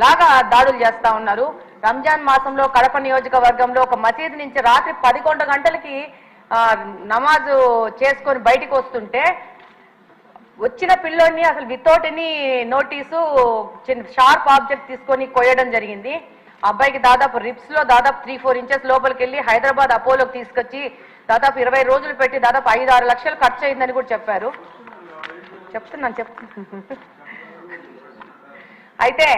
లాగా దాడులు చేస్తా ఉన్నారు. రంజాన్ మాసంలో కడప నియోజకవర్గంలో ఒక మసీదు నుంచి రాత్రి 11 గంటలకి నమాజు చేసుకొని బయటికి వస్తుంటే వచ్చిన పిల్లోడిని అసలు without any notice sharp object తీసుకొని కొయ్యడం జరిగింది. అబ్బాయికి దాదాపు రిప్స్ లో దాదాపు 3-4 ఇంచెస్ లోపలికి వెళ్ళి హైదరాబాద్ అపోలోకి తీసుకొచ్చి దాదాపు 20 రోజులు పెట్టి దాదాపు 5-6 లక్షలు ఖర్చు అయిందని కూడా చెప్పారు. చెప్తున్నాను. అయితే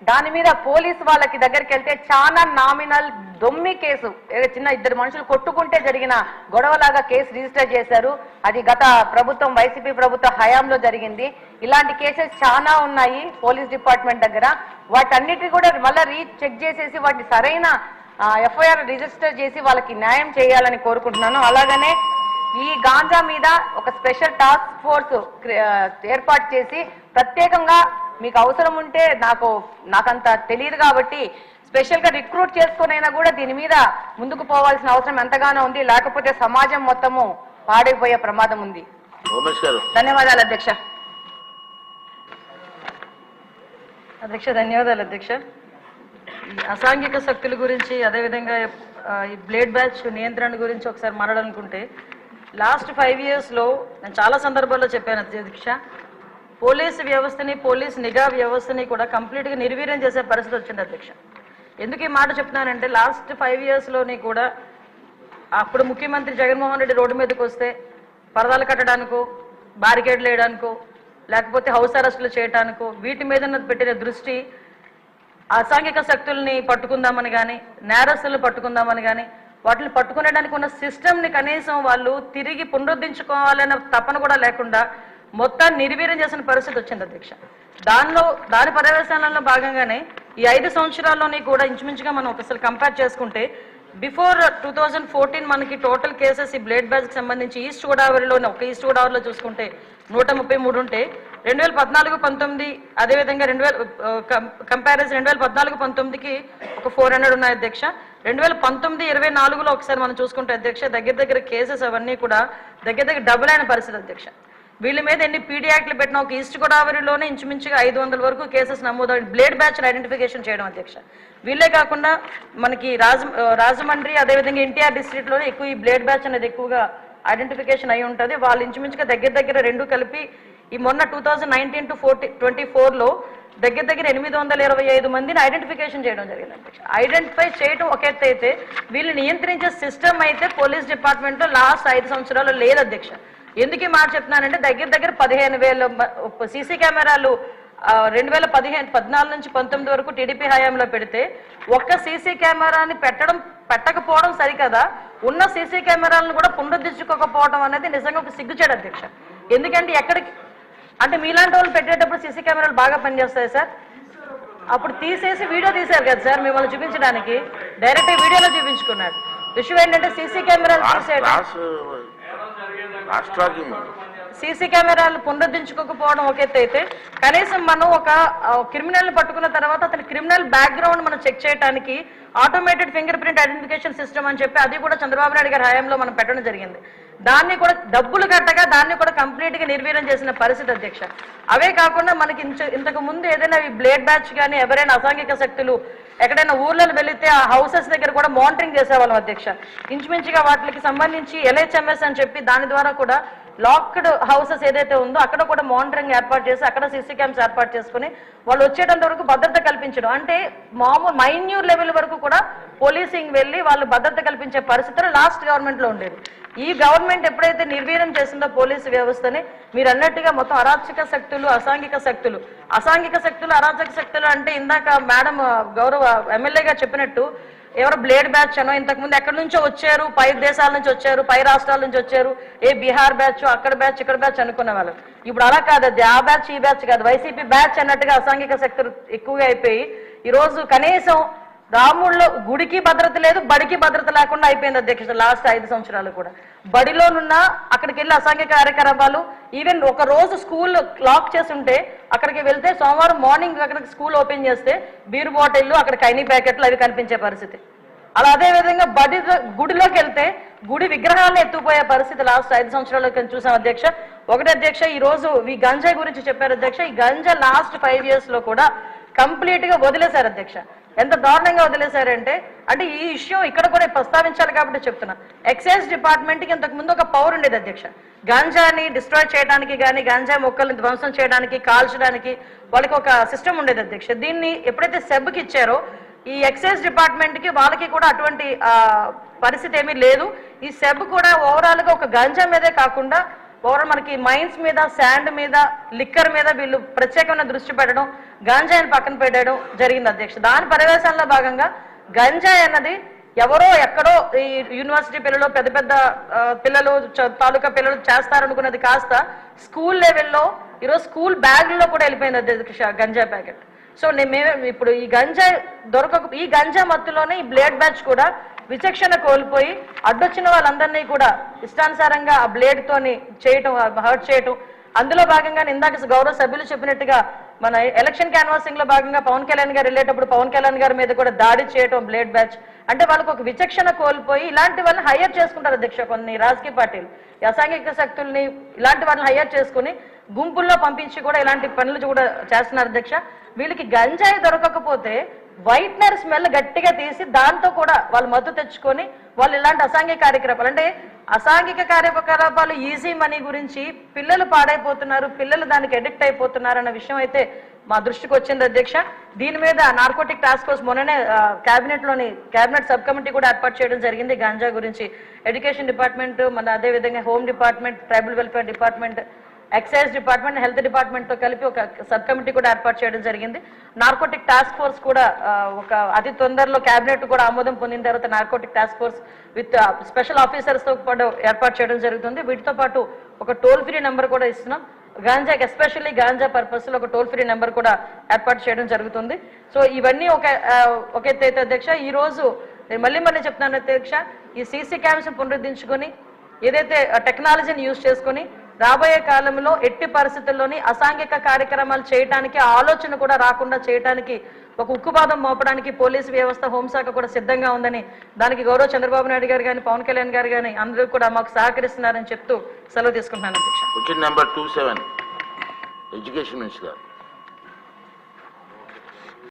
దాని మీద పోలీసు వాళ్ళకి దగ్గరికి వెళ్తే చాలా నామినల్ దొమ్మి కేసు, చిన్న 2 మనుషులు కొట్టుకుంటే జరిగిన గొడవలాగా కేసు రిజిస్టర్ చేశారు. అది గత ప్రభుత్వం వైసీపీ ప్రభుత్వ హయాంలో జరిగింది. ఇలాంటి కేసెస్ చాలా ఉన్నాయి పోలీస్ డిపార్ట్మెంట్ దగ్గర. వాటన్నిటిని కూడా మళ్ళీ చెక్ చేసేసి వాటిని సరైన ఎఫ్ఐఆర్ రిజిస్టర్ చేసి వాళ్ళకి న్యాయం చేయాలని కోరుకుంటున్నాను. అలాగనే ఈ గాంజా మీద ఒక స్పెషల్ టాస్క్ ఫోర్స్ ఏర్పాటు చేసి ప్రత్యేకంగా మీకు అవసరం ఉంటే నాకంత తెలియదు కాబట్టి స్పెషల్ గా రిక్రూట్ చేసుకునైనా కూడా దీని మీద ముందుకు పోవాల్సిన అవసరం ఎంతగానో ఉంది. లేకపోతే సమాజం మొత్తము పాడైపోయే ప్రమాదం ఉంది. ధన్యవాదాలు అధ్యక్ష. ధన్యవాదాలు అధ్యక్ష. అసాంఘిక శక్తుల గురించి అదేవిధంగా ఈ బ్లేడ్ బ్యాచ్ నియంత్రణ గురించి ఒకసారి మాట్లాడాలనుకుంటే లాస్ట్ 5 yearsలో నేను చాలా సందర్భాల్లో చెప్పాను అధ్యక్ష, పోలీసు వ్యవస్థని పోలీస్ నిఘా వ్యవస్థని కూడా కంప్లీట్గా నిర్వీర్యం చేసే పరిస్థితి వచ్చింది అధ్యక్ష. ఎందుకు ఈ మాట చెప్తున్నానంటే లాస్ట్ 5 yearsలోని కూడా అప్పుడు ముఖ్యమంత్రి జగన్మోహన్ రెడ్డి రోడ్డు మీదకి వస్తే పరదాలు కట్టడానికో బారికేడ్లు వేయడానికో లేకపోతే హౌస్ అరెస్టులు చేయడానికో వీటి మీద పెట్టిన దృష్టి అసాంఘిక శక్తుల్ని పట్టుకుందామని కానీ నేరస్తులను పట్టుకుందామని కానీ వాటిని పట్టుకునేడానికి ఉన్న సిస్టమ్ని కనీసం వాళ్ళు తిరిగి పునరుద్ధరించుకోవాలన్న తపన కూడా లేకుండా మొత్తాన్ని నిర్వీర్యం చేసిన పరిస్థితి వచ్చింది అధ్యక్ష. దాని పర్యవేక్షణలో భాగంగానే ఈ 5 సంవత్సరాల్లోని కూడా ఇంచుమించుగా మనం ఒకసారి కంపేర్ చేసుకుంటే బిఫోర్ 2014 మనకి టోటల్ కేసెస్ ఈ బ్లేడ్ బ్యాచ్కి సంబంధించి ఈస్ట్ గోదావరిలో చూసుకుంటే 133 ఉంటే 2014-19 అదేవిధంగా 2014-19కి ఒక 400 ఉన్నాయి అధ్యక్ష. 2019-24లో ఒకసారి మనం చూసుకుంటే అధ్యక్ష దగ్గర కేసెస్ అవన్నీ కూడా దగ్గర డబుల్ అయిన పరిస్థితి అధ్యక్ష. వీళ్ళ మీద ఎన్ని పీడీ యాక్ట్లు పెట్టినా ఒక ఈస్ట్ గోదావరిలోనే ఇంచుమించుగా 500 వరకు కేసెస్ నమోదు బ్లేడ్ బ్యాచ్ ఐడెంటిఫికేషన్ చేయడం అధ్యక్ష. వీళ్ళే కాకుండా మనకి రాజమండ్రి అదేవిధంగా ఎన్టీఆర్ డిస్ట్రిక్ట్లోనే ఎక్కువ ఈ బ్లేడ్ బ్యాచ్ అనేది ఎక్కువగా ఐడెంటిఫికేషన్ అయి ఉంటుంది. వాళ్ళు ఇంచుమించుగా దగ్గర 2 కలిపి ఈ మొన్న 2019-24లో దగ్గర 825 మందిని ఐడెంటిఫికేషన్ చేయడం జరిగింది అధ్యక్ష. ఐడెంటిఫై చేయడం ఒక ఎత్తు అయితే వీళ్ళు నియంత్రించే సిస్టమ్ అయితే పోలీస్ డిపార్ట్మెంట్లో లాస్ట్ 5 సంవత్సరాలు లేదు అధ్యక్ష. ఎందుకు ఈ మాట చెప్తున్నానంటే దగ్గర 15,000 సీసీ కెమెరాలు 2014-19 వరకు టీడీపీ హయాంలో పెడితే ఒక్క సీసీ కెమెరాని పెట్టకపోవడం సరికదా ఉన్న సీసీ కెమెరాలను కూడా పునరుద్ధరించుకోకపోవడం అనేది నిజంగా ఒక సిగ్గుచేడు అధ్యక్ష. ఎందుకంటే అంటే మీలాంటి వాళ్ళు పెట్టేటప్పుడు సీసీ కెమెరాలు బాగా పనిచేస్తాయి సార్. అప్పుడు తీసేసి వీడియో తీశారు కదా సార్ మిమ్మల్ని చూపించడానికి, డైరెక్ట్ వీడియోలో చూపించుకున్నారు. విషయం ఏంటంటే సీసీ కెమెరాలు సీసీ కెమెరాలు పునరుద్ధరించుకోకపోవడం ఒక ఎత్తు అయితే కనీసం మనం ఒక క్రిమినల్ని పట్టుకున్న తర్వాత అతని క్రిమినల్ బ్యాక్గ్రౌండ్ మనం చెక్ చేయడానికి automated finger print identification system అని చెప్పి అది కూడా చంద్రబాబు నాయుడు గారి హయాంలో మనం పెట్టడం జరిగింది. దాన్ని కూడా డబ్బులు కట్టగా దాన్ని కూడా కంప్లీట్గా నిర్వీర్యం చేసిన పరిస్థితి అధ్యక్ష. అవే కాకుండా మనకి ఇంతకు ముందు ఏదైనా ఈ బ్లేడ్ బ్యాచ్ కానీ ఎవరైనా అసాంఘిక శక్తులు ఎక్కడైనా ఊర్లలో వెళితే ఆ హౌసెస్ దగ్గర కూడా మానిటరింగ్ చేసేవాళ్ళం అధ్యక్ష. ఇంచుమించుగా వాటికి సంబంధించి LHMS అని చెప్పి దాని ద్వారా కూడా లాక్డ్ హౌసెస్ ఏదైతే ఉందో అక్కడ కూడా మానిటరింగ్ ఏర్పాటు చేసి అక్కడ సీసీ క్యామ్స్ ఏర్పాటు చేసుకుని వాళ్ళు వచ్చేటంత వరకు భద్రత కల్పించడం, అంటే మామూలు మైన్యూర్ లెవెల్ వరకు కూడా పోలీసింగ్ వెళ్ళి వాళ్ళు భద్రత కల్పించే పరిస్థితులు లాస్ట్ గవర్నమెంట్లో ఉండేది. ఈ గవర్నమెంట్ ఎప్పుడైతే నిర్వీర్యం చేసిందో పోలీసు వ్యవస్థని మీరు అన్నట్టుగా మొత్తం అరాచక శక్తులు అసాంఘిక శక్తులు అరాచక శక్తులు అంటే ఇందాక మేడం గౌరవ ఎమ్మెల్యేగా చెప్పినట్టు ఎవరో బ్లేడ్ బ్యాచ్ అనో ఇంతకుముందు ఎక్కడి నుంచో వచ్చారు, పై దేశాల నుంచి వచ్చారు, పై రాష్ట్రాల నుంచి వచ్చారు, బీహార్ బ్యాచ్ అక్కడ బ్యాచ్ ఇక్కడ బ్యాచ్ అనుకునే వాళ్ళు. ఇప్పుడు అలా కాదు, అది ఆ బ్యాచ్ ఈ బ్యాచ్ కాదు, వైసీపీ బ్యాచ్ అన్నట్టుగా అసాంఘిక శక్తులు ఎక్కువగా అయిపోయి ఈరోజు కనీసం రాముల్లో గుడికి భద్రత లేదు, బడికి భద్రత లేకుండా అయిపోయింది అధ్యక్ష. లాస్ట్ 5 సంవత్సరాలు కూడా బడిలోనున్న అక్కడికి వెళ్ళి అసాంఘిక కార్యకలాపాలు, ఈవెన్ ఒక రోజు స్కూల్ లాక్ చేసి ఉంటే అక్కడికి వెళ్తే సోమవారం మార్నింగ్ అక్కడికి స్కూల్ ఓపెన్ చేస్తే బీరు బాటిల్లు అక్కడ కైనీ ప్యాకెట్లు అవి కనిపించే పరిస్థితి. అలా అదేవిధంగా గుడిలోకి వెళ్తే గుడి విగ్రహాలను ఎత్తుకుపోయే పరిస్థితి లాస్ట్ 5 సంవత్సరాలు చూసాం అధ్యక్ష. ఒకటి అధ్యక్ష, ఈ రోజు ఈ గంజాయి గురించి చెప్పారు అధ్యక్ష. ఈ గంజా లాస్ట్ 5 yearsలో కూడా కంప్లీట్ గా వదిలేశారు అధ్యక్ష. ఎంత దారుణంగా వదిలేశారంటే, అంటే ఈ విషయం ఇక్కడ కూడా ప్రస్తావించాలి కాబట్టి చెప్తున్నా. ఎక్సైజ్ డిపార్ట్మెంట్ కి ఇంతకు ముందు ఒక పవర్ ఉండేది అధ్యక్ష, గాంజాని డిస్ట్రాయ్ చేయడానికి కానీ గాంజా మొక్కల్ని ధ్వంసం చేయడానికి కాల్చడానికి వాళ్ళకి ఒక సిస్టమ్ ఉండేది అధ్యక్ష. దీన్ని ఎప్పుడైతే సెబ్కి ఇచ్చారో ఈ ఎక్సైజ్ డిపార్ట్మెంట్ కి వాళ్ళకి కూడా అటువంటి పరిస్థితి ఏమీ లేదు. ఈ సెబ్ కూడా ఓవరాల్ గా ఒక గాంజా మీదే కాకుండా ఓవరాల్ మనకి మైన్స్ మీద, శాండ్ మీద, లిక్కర్ మీద వీళ్ళు ప్రత్యేకమైన దృష్టి పెట్టడం, గాంజాయిని పక్కన పెట్టడం జరిగింది అధ్యక్ష. దాని పర్యవేశంలో భాగంగా గంజాయి అన్నది ఎవరో ఎక్కడో ఈ యూనివర్సిటీ పిల్లలు, పెద్ద పెద్ద పిల్లలు, తాలూకా పిల్లలు చేస్తారనుకున్నది కాస్త స్కూల్ లెవెల్లో ఈరోజు స్కూల్ బ్యాగ్లో కూడా వెళ్ళిపోయింది అధ్యక్ష గంజా ప్యాకెట్. సో మేము ఇప్పుడు ఈ గంజా ఈ గంజా మత్తులోనే ఈ బ్లేడ్ బ్యాచ్ కూడా విచక్షణ కోల్పోయి అడ్డొచ్చిన వాళ్ళందరినీ కూడా ఇష్టానుసారంగా ఆ బ్లేడ్ తోని చేయటం, హర్ట్ చేయటం. అందులో భాగంగా ఇందాక గౌరవ సభ్యులు చెప్పినట్టుగా మన ఎలక్షన్ క్యాన్వాసింగ్ లో భాగంగా పవన్ కళ్యాణ్ గారు వెళ్ళేటప్పుడు పవన్ కళ్యాణ్ గారి మీద కూడా దాడి చేయటం బ్లేడ్ బ్యాచ్. అంటే వాళ్ళకి ఒక విచక్షణ కోల్పోయి ఇలాంటి వాళ్ళని హైయర్ చేసుకుంటారు అధ్యక్ష. కొన్ని రాజకీయ పార్టీలు ఈ అసాంఘిక శక్తుల్ని ఇలాంటి వాళ్ళని హైయర్ చేసుకుని గుంపుల్లో పంపించి కూడా ఇలాంటి పనులు కూడా చేస్తున్నారు అధ్యక్ష. వీళ్ళకి గంజాయి దొరకకపోతే వైట్నర్ స్మెల్ గట్టిగా తీసి దాంతో కూడా వాళ్ళు మద్దతు తెచ్చుకొని వాళ్ళు ఇలాంటి అసాంఘిక కార్యకలాపాలు, అంటే అసాంఘిక కార్యకలాపాలు ఈజీ మనీ గురించి పిల్లలు పాడైపోతున్నారు, పిల్లలు దానికి అడిక్ట్ అయిపోతున్నారు అన్న విషయం అయితే మా దృష్టికి వచ్చింది అధ్యక్ష. దీని మీద నార్కోటిక్ టాస్క్ ఫోర్స్ మొన్ననే క్యాబినెట్ సబ్ కమిటీ కూడా ఏర్పాటు చేయడం జరిగింది. గాంజా గురించి ఎడ్యుకేషన్ డిపార్ట్మెంట్, మన అదేవిధంగా home department, tribal welfare department, excise department, health department తో కలిపి ఒక సబ్ కమిటీ కూడా ఏర్పాటు చేయడం జరిగింది. నార్కోటిక్ టాస్క్ ఫోర్స్ కూడా ఒక అతి తొందరలో కేబినెట్ కూడా ఆమోదం పొందిన తర్వాత narcotic task force with special officers తో పాటు ఏర్పాటు చేయడం జరుగుతుంది. వీటితో పాటు ఒక టోల్ ఫ్రీ నెంబర్ కూడా ఇస్తున్నాం. గాంజాకి ఎస్పెషల్లీ గాంజా పర్పస్ లో ఒక టోల్ ఫ్రీ నెంబర్ కూడా ఏర్పాటు చేయడం జరుగుతుంది. సో ఇవన్నీ ఒక ఎత్తైతే అధ్యక్ష. ఈ రోజు నేను మళ్ళీ చెప్తున్నాను అధ్యక్ష, ఈ సీసీ క్యామ్స్ పునరుద్ధరించుకొని ఏదైతే టెక్నాలజీని యూజ్ చేసుకుని రాబోయే కాలంలో ఎట్టి పరిస్థితుల్లోని అసాంఘిక కార్యక్రమాలు చేయడానికి ఆలోచన కూడా రాకుండా చేయడానికి ఒక ఉక్కుపాదం మోపడానికి పోలీసు వ్యవస్థ, హోంశాఖ కూడా సిద్ధంగా ఉందని, దానికి గౌరవ చంద్రబాబు నాయుడు గారు కానీ పవన్ కళ్యాణ్ గారు కానీ అందరూ కూడా మాకు సహకరిస్తున్నారని చెప్తూ సెలవు తీసుకుంటున్నాను అధ్యక్ష. క్వశ్చన్ నెంబర్ 27 ఎడ్యుకేషన్ మినిస్టర్ గారు.